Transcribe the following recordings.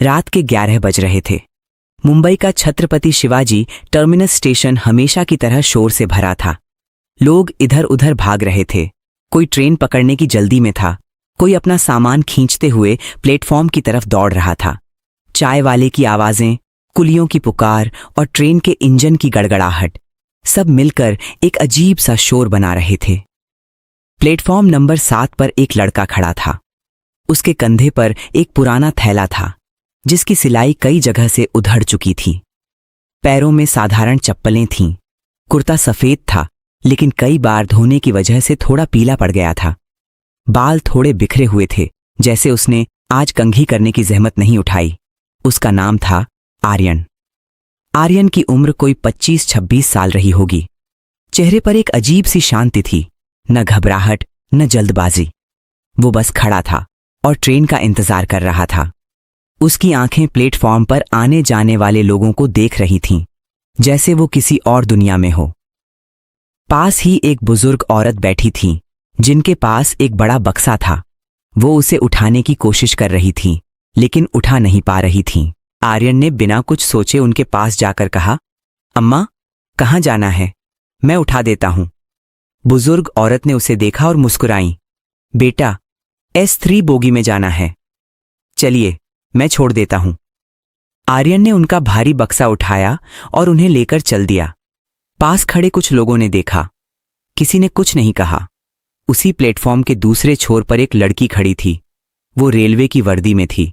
रात के 11 बज रहे थे। मुंबई का छत्रपति शिवाजी टर्मिनस स्टेशन हमेशा की तरह शोर से भरा था। लोग इधर उधर भाग रहे थे। कोई ट्रेन पकड़ने की जल्दी में था, कोई अपना सामान खींचते हुए प्लेटफॉर्म की तरफ दौड़ रहा था। चाय वाले की आवाजें, कुलियों की पुकार और ट्रेन के इंजन की गड़गड़ाहट सब मिलकर एक अजीब सा शोर बना रहे थे। प्लेटफॉर्म नंबर 7 पर एक लड़का खड़ा था। उसके कंधे पर एक पुराना थैला था जिसकी सिलाई कई जगह से उधड़ चुकी थी। पैरों में साधारण चप्पलें थीं। कुर्ता सफेद था लेकिन कई बार धोने की वजह से थोड़ा पीला पड़ गया था। बाल थोड़े बिखरे हुए थे, जैसे उसने आज कंघी करने की जहमत नहीं उठाई। उसका नाम था आर्यन। आर्यन की उम्र कोई 25-26 साल रही होगी। चेहरे पर एक अजीब सी शांति थी, न घबराहट न जल्दबाजी। वो बस खड़ा था और ट्रेन का इंतजार कर रहा था। उसकी आंखें प्लेटफॉर्म पर आने जाने वाले लोगों को देख रही थीं, जैसे वो किसी और दुनिया में हो। पास ही एक बुजुर्ग औरत बैठी थी जिनके पास एक बड़ा बक्सा था। वो उसे उठाने की कोशिश कर रही थी लेकिन उठा नहीं पा रही थी। आर्यन ने बिना कुछ सोचे उनके पास जाकर कहा, अम्मा, कहाँ जाना है? मैं उठा देता हूं। बुजुर्ग औरत ने उसे देखा और मुस्कुराई। बेटा, S3 बोगी में जाना है। चलिए, मैं छोड़ देता हूं। आर्यन ने उनका भारी बक्सा उठाया और उन्हें लेकर चल दिया। पास खड़े कुछ लोगों ने देखा। किसी ने कुछ नहीं कहा। उसी प्लेटफॉर्म के दूसरे छोर पर एक लड़की खड़ी थी। वो रेलवे की वर्दी में थी।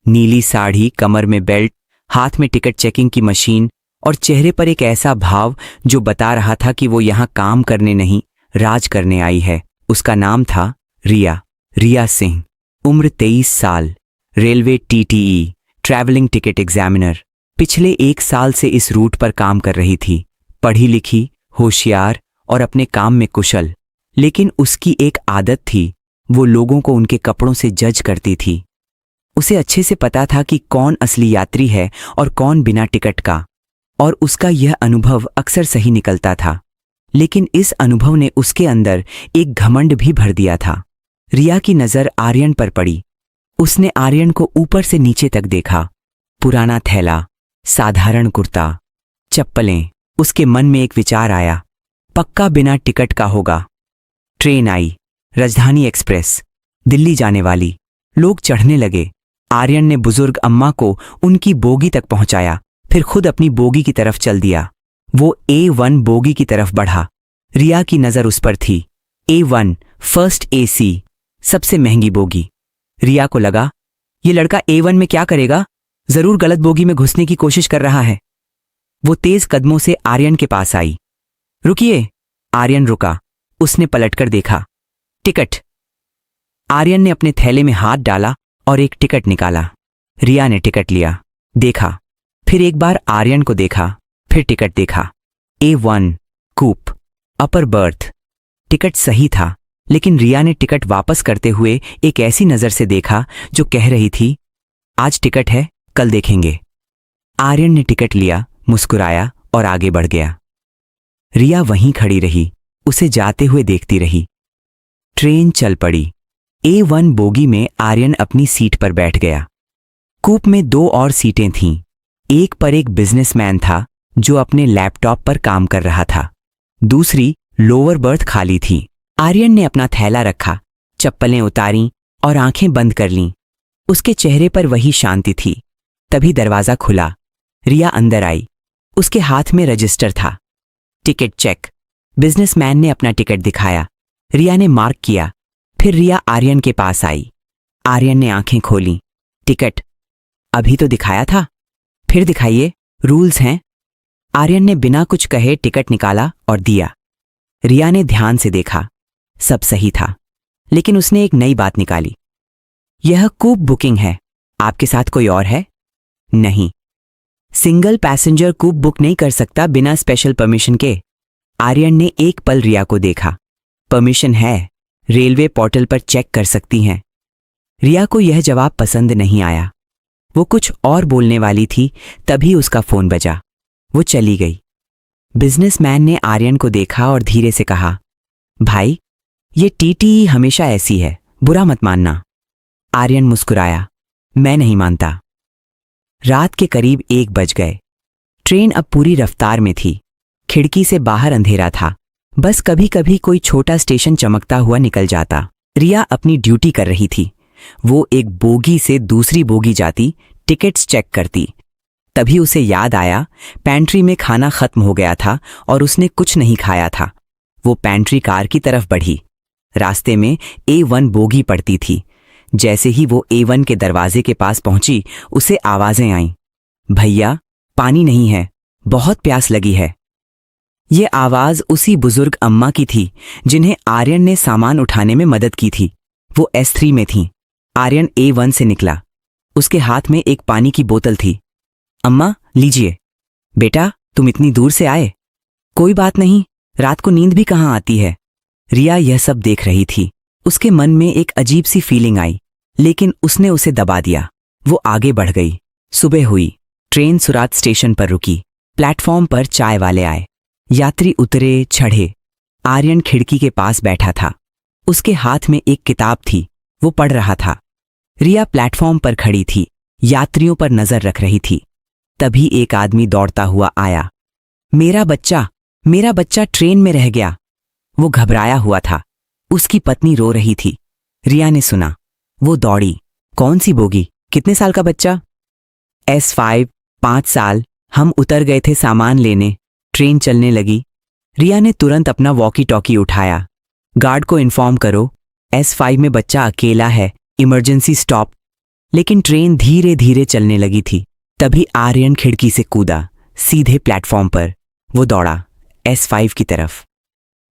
नीली साड़ी, कमर में बेल्ट, हाथ में टिकट चेकिंग की मशीन और चेहरे पर एक ऐसा भाव जो बता रहा था कि वो यहां काम करने नहीं, राज करने आई है। उसका नाम था रिया सिंह। उम्र 23 साल। Railway TTE travelling ticket examiner. पिछले 1 साल से इस रूट पर काम कर रही थी। पढ़ी लिखी, होशियार और अपने काम में कुशल। लेकिन उसकी एक आदत थी, वो लोगों को उनके कपड़ों से जज करती थी। उसे अच्छे से पता था कि कौन असली यात्री है और कौन बिना टिकट का, और उसका यह अनुभव अक्सर सही निकलता था। लेकिन इस अनुभव ने उसके अंदर एक घमंड भी भर दिया था। रिया की नजर आर्यन पर पड़ी। उसने आर्यन को ऊपर से नीचे तक देखा। पुराना थैला, साधारण कुर्ता, चप्पलें। उसके मन में एक विचार आया, पक्का बिना टिकट का होगा। ट्रेन आई, राजधानी एक्सप्रेस, दिल्ली जाने वाली। लोग चढ़ने लगे। आर्यन ने बुजुर्ग अम्मा को उनकी बोगी तक पहुंचाया, फिर खुद अपनी बोगी की तरफ चल दिया। वो A1 बोगी की तरफ बढ़ा। रिया की नजर उस पर थी। A1 फर्स्ट AC, सबसे महंगी बोगी। रिया को लगा, ये लड़का A1 में क्या करेगा? जरूर गलत बोगी में घुसने की कोशिश कर रहा है। वो तेज कदमों से आर्यन के पास आई। रुकिए। आर्यन रुका। उसने पलटकर देखा। टिकट। आर्यन ने अपने थैले में हाथ डाला और एक टिकट निकाला। रिया ने टिकट लिया, देखा, फिर एक बार आर्यन को देखा, फिर टिकट देखा। A1 कूप, अपर बर्थ। टिकट सही था, लेकिन रिया ने टिकट वापस करते हुए एक ऐसी नजर से देखा जो कह रही थी, आज टिकट है, कल देखेंगे। आर्यन ने टिकट लिया, मुस्कुराया और आगे बढ़ गया। रिया वहीं खड़ी रही, उसे जाते हुए देखती रही। ट्रेन चल पड़ी। A1 बोगी में आर्यन अपनी सीट पर बैठ गया। कूप में 2 और सीटें थीं। एक पर एक बिजनेसमैन था जो अपने लैपटॉप पर काम कर रहा था। दूसरी लोअर बर्थ खाली थी। आर्यन ने अपना थैला रखा, चप्पलें उतारीं और आंखें बंद कर लीं। उसके चेहरे पर वही शांति थी। तभी दरवाजा खुला। रिया अंदर आई। उसके हाथ में रजिस्टर था। Ticket check. बिजनेसमैन ने अपना टिकट दिखाया। रिया ने मार्क किया। फिर रिया आर्यन के पास आई। आर्यन ने आंखें खोलीं। टिकट अभी तो दिखाया था, फिर दिखाइए, रूल्स हैं। आर्यन ने बिना कुछ कहे टिकट निकाला और दिया। रिया ने ध्यान से देखा, सब सही था, लेकिन उसने एक नई बात निकाली। यह कूप बुकिंग है, आपके साथ कोई और है? नहीं, सिंगल पैसेंजर कूप बुक नहीं कर सकता बिना स्पेशल परमिशन के। आर्यन ने एक पल रिया को देखा। परमिशन है, रेलवे पोर्टल पर चेक कर सकती हैं। रिया को यह जवाब पसंद नहीं आया। वो कुछ और बोलने वाली थी, तभी उसका फोन बजा। वो चली गई। बिजनेसमैन ने आर्यन को देखा और धीरे से कहा, भाई, ये TTE हमेशा ऐसी है, बुरा मत मानना। आर्यन मुस्कुराया, मैं नहीं मानता। रात के करीब 1 बज गए। ट्रेन अब पूरी रफ्तार में थी। खिड़की से बाहर अंधेरा था। बस कभी कभी कोई छोटा स्टेशन चमकता हुआ निकल जाता। रिया अपनी ड्यूटी कर रही थी। वो एक बोगी से दूसरी बोगी जाती, टिकट्स चेक करती। तभी उसे याद आया पैंट्री में खाना खत्म हो गया था और उसने कुछ नहीं खाया था। वो पैंट्री कार की तरफ बढ़ी। रास्ते में A1 बोगी पड़ती थी। जैसे ही वो A1 के दरवाजे के पास पहुंची, उसे आवाजें आईं। भैया, पानी नहीं है, बहुत प्यास लगी है। ये आवाज उसी बुजुर्ग अम्मा की थी जिन्हें आर्यन ने सामान उठाने में मदद की थी। वो S3 में थी। आर्यन A1 से निकला। उसके हाथ में एक पानी की बोतल थी। अम्मा, लीजिए। बेटा, तुम इतनी दूर से आए? कोई बात नहीं, रात को नींद भी कहाँ आती है। रिया यह सब देख रही थी। उसके मन में एक अजीब सी फीलिंग आई, लेकिन उसने उसे दबा दिया। वो आगे बढ़ गई। सुबह हुई। ट्रेन सुरात स्टेशन पर रुकी। प्लेटफॉर्म पर चाय वाले आए। यात्री उतरे, चढ़े। आर्यन खिड़की के पास बैठा था। उसके हाथ में एक किताब थी। वो पढ़ रहा था। रिया प्लेटफॉर्म पर खड़ी थी, यात्रियों पर नजर रख रही थी। तभी एक आदमी दौड़ता हुआ आया। मेरा बच्चा ट्रेन में रह गया। वो घबराया हुआ था। उसकी पत्नी रो रही थी। रिया ने सुना। वो दौड़ी। कौन सी बोगी? कितने साल का बच्चा? S5, 5 साल। हम उतर गए थे सामान लेने। ट्रेन चलने लगी। रिया ने तुरंत अपना वॉकी टॉकी उठाया। गार्ड को इन्फॉर्म करो, S5 में बच्चा अकेला है, इमरजेंसी स्टॉप। लेकिन ट्रेन धीरे धीरे चलने लगी थी। तभी आर्यन खिड़की से कूदा, सीधे प्लेटफॉर्म पर। वो दौड़ा S5 की तरफ।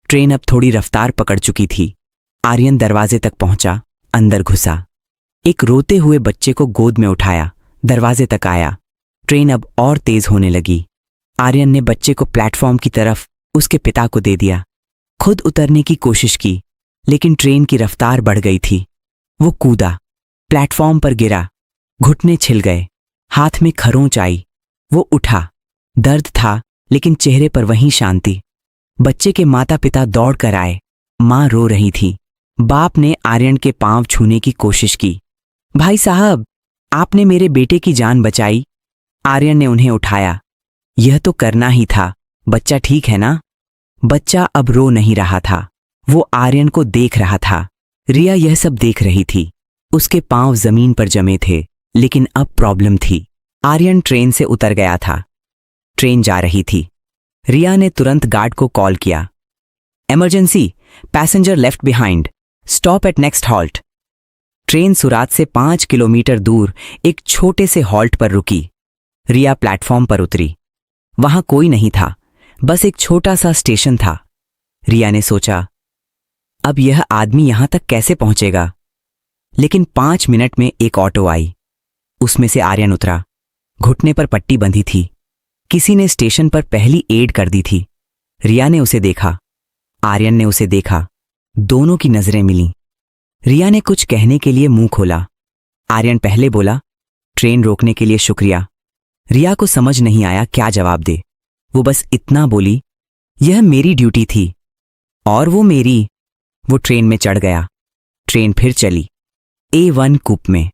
ट्रेन अब थोड़ी रफ्तार पकड़ चुकी थी। आर्यन दरवाजे तक पहुंचा, अंदर घुसा। एक रोते हुए बच्चे को गोद में उठाया, दरवाजे तक आया। ट्रेन अब और तेज होने लगी। आर्यन ने बच्चे को प्लेटफॉर्म की तरफ उसके पिता को दे दिया। खुद उतरने की कोशिश की, लेकिन ट्रेन की रफ्तार बढ़ गई थी। वो कूदा, प्लेटफॉर्म पर गिरा। घुटने छिल गए, हाथ में खरोंच आई। वो उठा। दर्द था, लेकिन चेहरे पर वही शांति। बच्चे के माता पिता दौड़ कर आए। मां रो रही थी। बाप ने आर्यन के पांव छूने की कोशिश की। भाई साहब, आपने मेरे बेटे की जान बचाई। आर्यन ने उन्हें उठाया। यह तो करना ही था। बच्चा ठीक है ना? बच्चा अब रो नहीं रहा था। वो आर्यन को देख रहा था। रिया यह सब देख रही थी। उसके पांव जमीन पर जमे थे, लेकिन अब प्रॉब्लम थी। आर्यन ट्रेन से उतर गया था। ट्रेन जा रही थी। रिया ने तुरंत गार्ड को कॉल किया। Emergency, passenger left behind, stop at next halt. Train सुरात से 5 किलोमीटर दूर एक छोटे से हॉल्ट पर रुकी। रिया प्लेटफॉर्म पर उतरी। वहां कोई नहीं था, बस एक छोटा सा स्टेशन था। रिया ने सोचा, अब यह आदमी यहां तक कैसे पहुंचेगा? लेकिन 5 मिनट में एक ऑटो आई। उसमें से आर्यन उतरा। घुटने पर पट्टी बंधी थी। किसी ने स्टेशन पर पहली एड कर दी थी। रिया ने उसे देखा, आर्यन ने उसे देखा। दोनों की नजरें मिलीं। रिया ने कुछ कहने के लिए मुंह खोला। आर्यन पहले बोला, ट्रेन रोकने के लिए शुक्रिया। रिया को समझ नहीं आया क्या जवाब दे। वो बस इतना बोली, यह मेरी ड्यूटी थी। और वो मेरी। वो ट्रेन में चढ़ गया। ट्रेन फिर चली। A1 कूप में।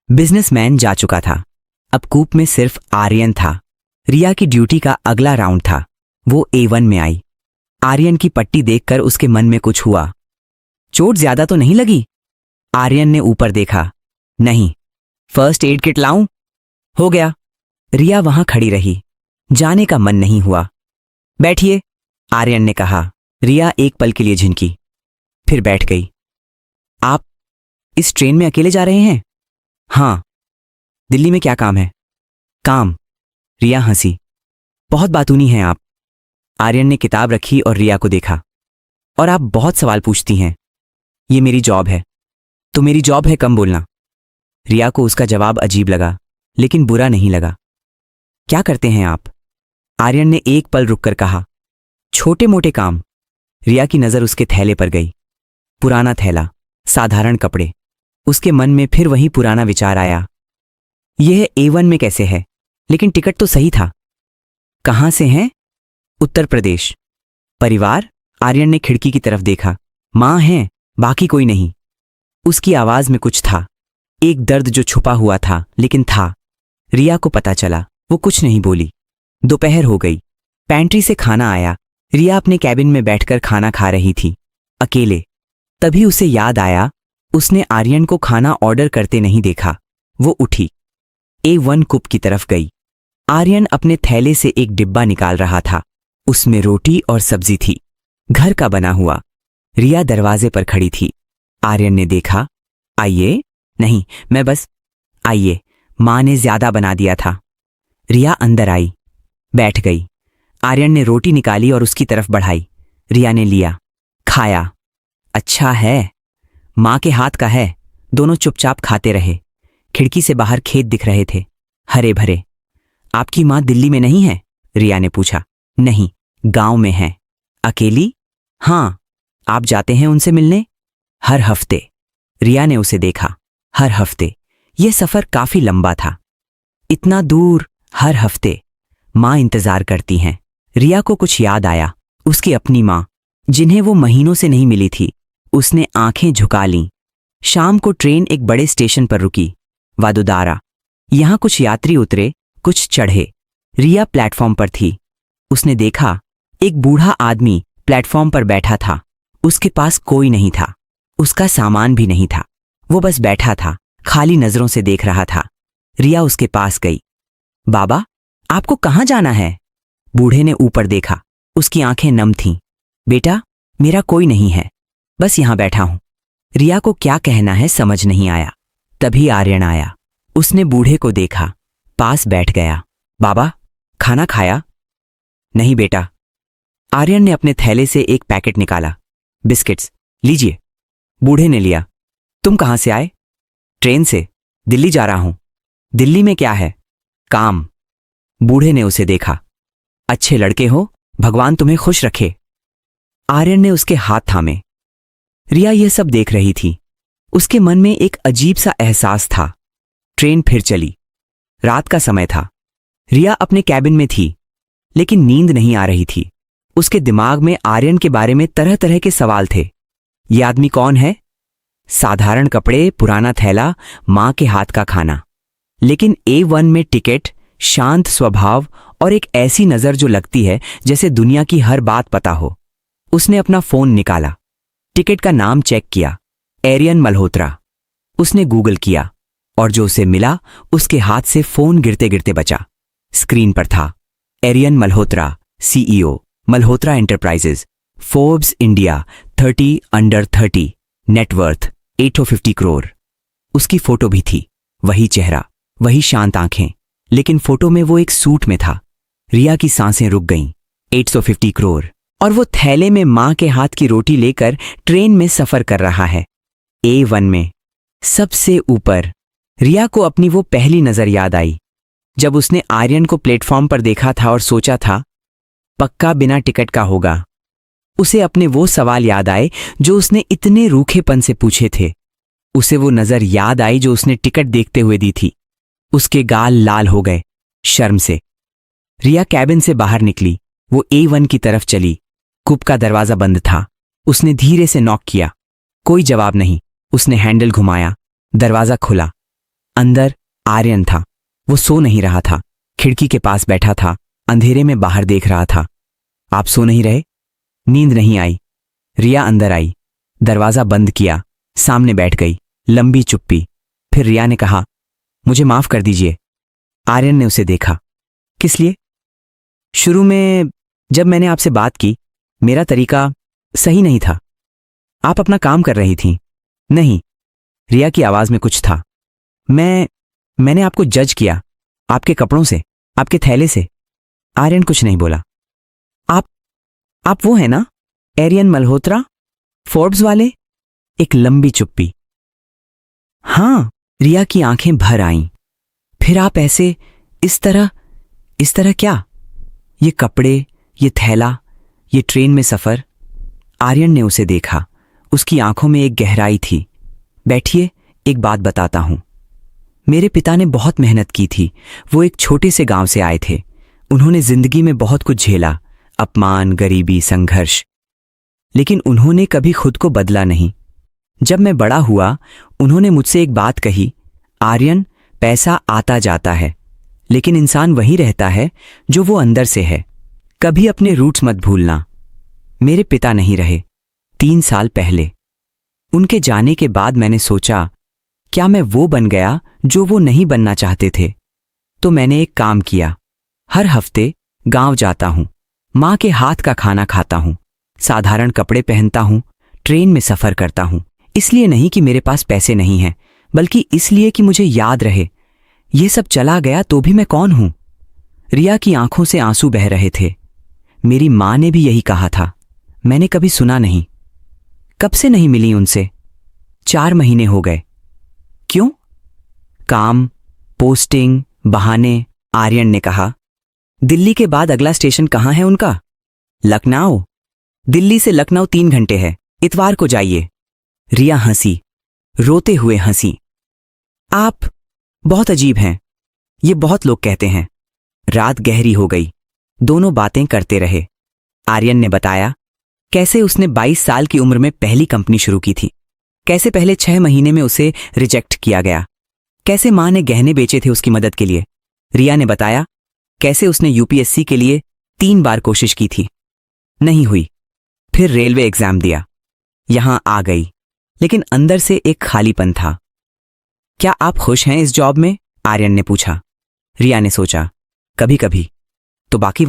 बिजनेसमैन जा चुका था। अब कूप में सिर्फ आर्यन था। रिया की ड्यूटी का अगला राउंड था। वो A1 में आई। आर्यन की पट्टी देखकर उसके मन में कुछ हुआ। चोट ज्यादा तो नहीं लगी? आर्यन ने ऊपर देखा। नहीं। फर्स्ट एड किट लाऊं? हो गया। रिया वहां खड़ी रही। जाने का मन नहीं हुआ। बैठिए, आर्यन ने कहा। रिया एक पल के लिए झिनकी, फिर बैठ गई। आप इस ट्रेन में अकेले जा रहे हैं? हां। दिल्ली में क्या काम है? काम। रिया हंसी। बहुत बातूनी हैं आप। आर्यन ने किताब रखी और रिया को देखा। और आप बहुत सवाल पूछती हैं। ये मेरी जॉब है। तो मेरी जॉब है कम बोलना। रिया को उसका जवाब अजीब लगा, लेकिन बुरा नहीं लगा। क्या करते हैं आप? आर्यन ने एक पल रुककर कहा, छोटे मोटे काम। रिया की नजर उसके थैले पर गई। पुराना थैला, साधारण कपड़े। उसके मन में फिर वही पुराना विचार आया, यह A1 में कैसे है? लेकिन टिकट तो सही था। कहां से हैं? उत्तर प्रदेश। परिवार? आर्यन ने खिड़की की तरफ देखा। मां हैं, बाकी कोई नहीं। उसकी आवाज में कुछ था, एक दर्द जो छुपा हुआ था लेकिन था। रिया को पता चला, वो कुछ नहीं बोली। दोपहर हो गई, पैंट्री से खाना आया। रिया अपने कैबिन में बैठकर खाना खा रही थी, अकेले। तभी उसे याद आया, उसने आर्यन को खाना ऑर्डर करते नहीं देखा। वो उठी, A1 कुप की तरफ गई। आर्यन अपने थैले से एक डिब्बा निकाल रहा था, उसमें रोटी और सब्जी थी, घर का बना हुआ। रिया दरवाजे पर खड़ी थी। आर्यन ने देखा, आइए। नहीं, मैं बस आइए, मां ने ज्यादा बना दिया था। रिया अंदर आई, बैठ गई। आर्यन ने रोटी निकाली और उसकी तरफ बढ़ाई। रिया ने लिया, खाया। अच्छा है, मां के हाथ का है। दोनों चुपचाप खाते रहे। खिड़की से बाहर खेत दिख रहे थे, हरे भरे। आपकी मां दिल्ली में नहीं है? रिया ने पूछा। नहीं, गांव में है। अकेली? हां। आप जाते हैं उनसे मिलने? हर हफ्ते। रिया ने उसे देखा, हर हफ्ते। यह सफर काफी लंबा था, इतना दूर, हर हफ्ते। मां इंतजार करती हैं। रिया को कुछ याद आया, उसकी अपनी मां, जिन्हें वो महीनों से नहीं मिली थी। उसने आंखें झुका लीं। शाम को ट्रेन एक बड़े स्टेशन पर रुकी, वादोदारा। यहां कुछ यात्री उतरे, कुछ चढ़े। रिया प्लेटफॉर्म पर थी। उसने देखा, एक बूढ़ा आदमी प्लेटफॉर्म पर बैठा था। उसके पास कोई नहीं था, उसका सामान भी नहीं था। वो बस बैठा था, खाली नजरों से देख रहा था। रिया उसके पास गई। बाबा, आपको कहां जाना है? बूढ़े ने ऊपर देखा, उसकी आंखें नम थीं। बेटा, मेरा कोई नहीं है, बस यहां बैठा हूं। रिया को क्या कहना है समझ नहीं आया। तभी आर्यन आया। उसने बूढ़े को देखा, पास बैठ गया। बाबा, खाना खाया? नहीं बेटा। आर्यन ने अपने थैले से एक पैकेट निकाला। बिस्किट्स, लीजिए। बूढ़े ने लिया। तुम कहां से आए? ट्रेन से, दिल्ली जा रहा हूं। दिल्ली में क्या है? काम। बूढ़े ने उसे देखा। अच्छे लड़के हो, भगवान तुम्हें खुश रखे। आर्यन ने उसके हाथ थामे। रिया यह सब देख रही थी। उसके मन में एक अजीब सा एहसास था। ट्रेन फिर चली। रात का समय था। रिया अपने कैबिन में थी, लेकिन नींद नहीं आ रही थी। उसके दिमाग में आर्यन के बारे में तरह तरह के सवाल थे। यह आदमी कौन है? साधारण कपड़े, पुराना थैला, मां के हाथ का खाना। लेकिन A1 में टिकट, शांत स्वभाव और एक ऐसी नजर जो लगती है जैसे दुनिया की हर बात पता हो। उसने अपना फोन निकाला, टिकट का नाम चेक किया, आर्यन मल्होत्रा। उसने गूगल किया और जो उसे मिला, उसके हाथ से फोन गिरते गिरते बचा। स्क्रीन पर था, Aryan Malhotra, CEO, Malhotra enterprises, Forbes India 30 under 30, net worth 850 crore. उसकी फोटो भी थी, वही चेहरा, वही शांत आंखें, लेकिन फोटो में वो एक सूट में था। रिया की सांसें रुक गईं। 850 करोड़, और वो थैले में मां के हाथ की रोटी लेकर ट्रेन में सफर कर रहा है, A1 में, सबसे ऊपर। रिया को अपनी वो पहली नजर याद आई, जब उसने आर्यन को प्लेटफॉर्म पर देखा था और सोचा था, पक्का बिना टिकट का होगा। उसे अपने वो सवाल याद आए जो उसने इतने रूखेपन से पूछे थे। उसे वो नजर याद आई जो उसने टिकट देखते हुए दी थी। उसके गाल लाल हो गए, शर्म से। रिया कैबिन से बाहर निकली, वो A1 की तरफ चली। कूप का दरवाजा बंद था। उसने धीरे से नॉक किया, कोई जवाब नहीं। उसने हैंडल घुमाया, दरवाजा खुला। अंदर आर्यन था। वो सो नहीं रहा था, खिड़की के पास बैठा था, अंधेरे में बाहर देख रहा था। आप सो नहीं रहे? नींद नहीं आई। रिया अंदर आई, दरवाजा बंद किया, सामने बैठ गई। लंबी चुप्पी। फिर रिया ने कहा, मुझे माफ कर दीजिए। आर्यन ने उसे देखा। किस लिए? शुरू में जब मैंने आपसे बात की, मेरा तरीका सही नहीं था। आप अपना काम कर रही थीं। नहीं, रिया की आवाज में कुछ था। मैंने आपको जज किया, आपके कपड़ों से, आपके थैले से। आर्यन कुछ नहीं बोला। आप वो है ना, आर्यन मल्होत्रा, फोर्ब्स वाले? एक लंबी चुप्पी। हां, रिया की आंखें भर आईं। फिर आप ऐसे, इस तरह क्या? ये कपड़े, ये थैला, ये ट्रेन में सफर। आर्यन ने उसे देखा। उसकी आंखों में एक गहराई थी। बैठिए, एक बात बताता हूं। मेरे पिता ने बहुत मेहनत की थी। वो एक छोटे से गांव से आए थे। उन्होंने जिंदगी में बहुत कुछ झेला, अपमान, गरीबी, संघर्ष। लेकिन उन्होंने कभी खुद को बदला नहीं। जब मैं बड़ा हुआ, उन्होंने मुझसे एक बात कही, आर्यन, पैसा आता जाता है, लेकिन इंसान वही रहता है जो वो अंदर से है। कभी अपने रूट्स मत भूलना। मेरे पिता नहीं रहे 3 साल पहले। उनके जाने के बाद मैंने सोचा, क्या मैं वो बन गया जो वो नहीं बनना चाहते थे? तो मैंने एक काम किया। हर हफ्ते गांव जाता हूं, मां के हाथ का खाना खाता हूं, साधारण कपड़े पहनता हूं, ट्रेन में सफर करता हूं। इसलिए नहीं कि मेरे पास पैसे नहीं हैं, बल्कि इसलिए कि मुझे याद रहे, ये सब चला गया तो भी मैं कौन हूं। रिया की आंखों से आंसू बह रहे थे। मेरी मां ने भी यही कहा था। मैंने कभी सुना नहीं। कब से नहीं मिली उनसे? 4 महीने हो गए। क्यों? काम, पोस्टिंग, बहाने। आर्यन ने कहा। दिल्ली के बाद अगला स्टेशन कहां है उनका? लखनऊ। दिल्ली से लखनऊ 3 घंटे है, इतवार को जाइए। रिया हंसी, रोते हुए हंसी। आप बहुत अजीब हैं, ये बहुत लोग कहते हैं। रात गहरी हो गई। दोनों बातें करते रहे। आर्यन ने बताया कैसे उसने 22 साल की उम्र में पहली कंपनी शुरू की थी, कैसे पहले 6 महीने में उसे रिजेक्ट किया गया, कैसे मां ने गहने बेचे थे उसकी मदद के लिए। रिया ने बताया कैसे उसने यूपीएससी के लिए 3 बार कोशिश की थी, नहीं हुई। फिर रेलवे एग्जाम दिया, यहां आ गई, लेकिन अंदर से एक खालीपन था। क्या आप खुश हैं इस जॉब में? आर्यन ने पूछा। रिया ने सोचा, कभी कभी। तो बाकी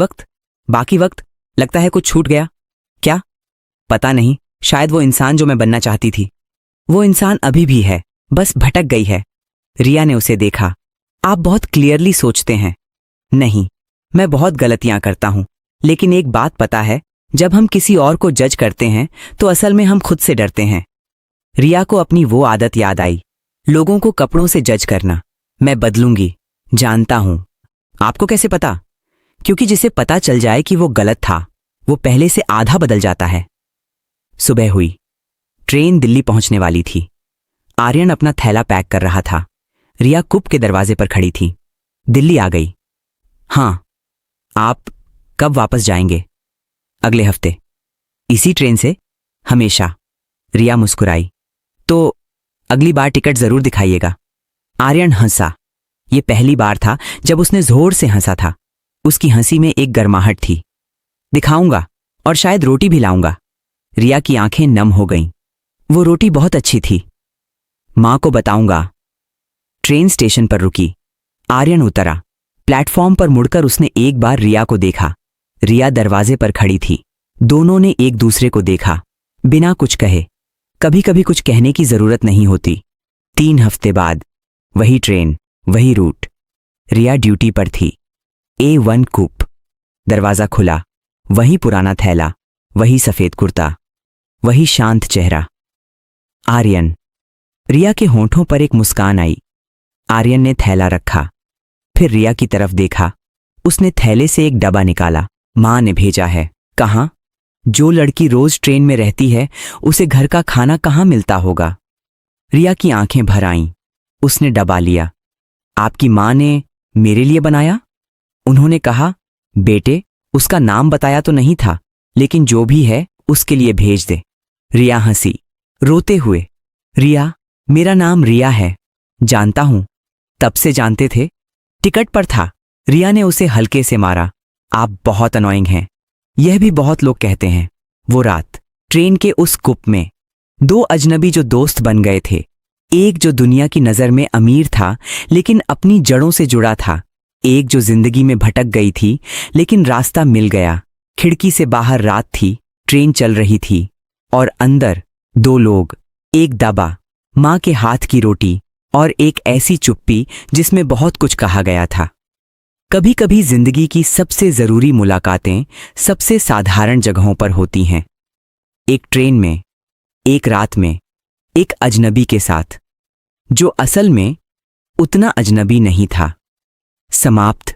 वक्त लगता है कुछ छूट गया। क्या? पता नहीं, शायद वो इंसान जो मैं बनना चाहती थी, वो इंसान अभी भी है, बस भटक गई है। रिया ने उसे देखा। आप बहुत क्लियरली सोचते हैं। नहीं, मैं बहुत गलतियां करता हूं, लेकिन एक बात पता है, जब हम किसी और को जज करते हैं तो असल में हम खुद से डरते हैं। रिया को अपनी वो आदत याद आई, लोगों को कपड़ों से जज करना। मैं बदलूंगी, जानता हूं। आपको कैसे पता? क्योंकि जिसे पता चल जाए कि वो गलत था, वो पहले से आधा बदल जाता है। सुबह हुई। ट्रेन दिल्ली पहुंचने वाली थी। आर्यन अपना थैला पैक कर रहा था। रिया कुप के दरवाजे पर खड़ी थी। दिल्ली आ गई? हां। आप कब वापस जाएंगे? अगले हफ्ते। इसी ट्रेन से? हमेशा। रिया मुस्कुराई। तो अगली बार टिकट जरूर दिखाइएगा। आर्यन हंसा। यह पहली बार था जब उसने जोर से हंसा था। उसकी हंसी में एक गर्माहट थी। दिखाऊंगा, और शायद रोटी भी लाऊंगा। रिया की आंखें नम हो गईं। वो रोटी बहुत अच्छी थी। मां को बताऊंगा। ट्रेन स्टेशन पर रुकी। आर्यन उतरा। प्लेटफॉर्म पर मुड़कर उसने एक बार रिया को देखा। रिया दरवाजे पर खड़ी थी। दोनों ने एक दूसरे को देखा, बिना कुछ कहे। कभी कभी कुछ कहने की जरूरत नहीं होती। 3 हफ्ते बाद, वही ट्रेन, वही रूट। रिया ड्यूटी पर थी। A1 कूप। दरवाजा खुला। वही पुराना थैला, वही सफेद कुर्ता, वही शांत चेहरा। आर्यन। रिया के होंठों पर एक मुस्कान आई। आर्यन ने थैला रखा, फिर रिया की तरफ देखा। उसने थैले से एक डब्बा निकाला। मां ने भेजा है। कहां? जो लड़की रोज ट्रेन में रहती है, उसे घर का खाना कहां मिलता होगा? रिया की आंखें भर आईं। उसने डब्बा लिया। आपकी मां ने मेरे लिए बनाया? उन्होंने कहा, बेटे, उसका नाम बताया तो नहीं था, लेकिन जो भी है उसके लिए भेज दे। रिया हंसी, रोते हुए। रिया, मेरा नाम रिया है। जानता हूं। तब से जानते थे? टिकट पर था। रिया ने उसे हल्के से मारा। आप बहुत अनोइंग हैं। यह भी बहुत लोग कहते हैं। वो रात, ट्रेन के उस कूप में, 2 अजनबी जो दोस्त बन गए थे। एक जो दुनिया की नजर में अमीर था, लेकिन अपनी जड़ों से जुड़ा था। एक जो जिंदगी में भटक गई थी, लेकिन रास्ता मिल गया। खिड़की से बाहर रात थी, ट्रेन चल रही थी, और अंदर 2 लोग, एक दबा, मां के हाथ की रोटी, और एक ऐसी चुप्पी जिसमें बहुत कुछ कहा गया था। कभी कभी जिंदगी की सबसे जरूरी मुलाकातें सबसे साधारण जगहों पर होती हैं। एक ट्रेन में, एक रात में, एक अजनबी के साथ, जो असल में उतना अजनबी नहीं था। समाप्त।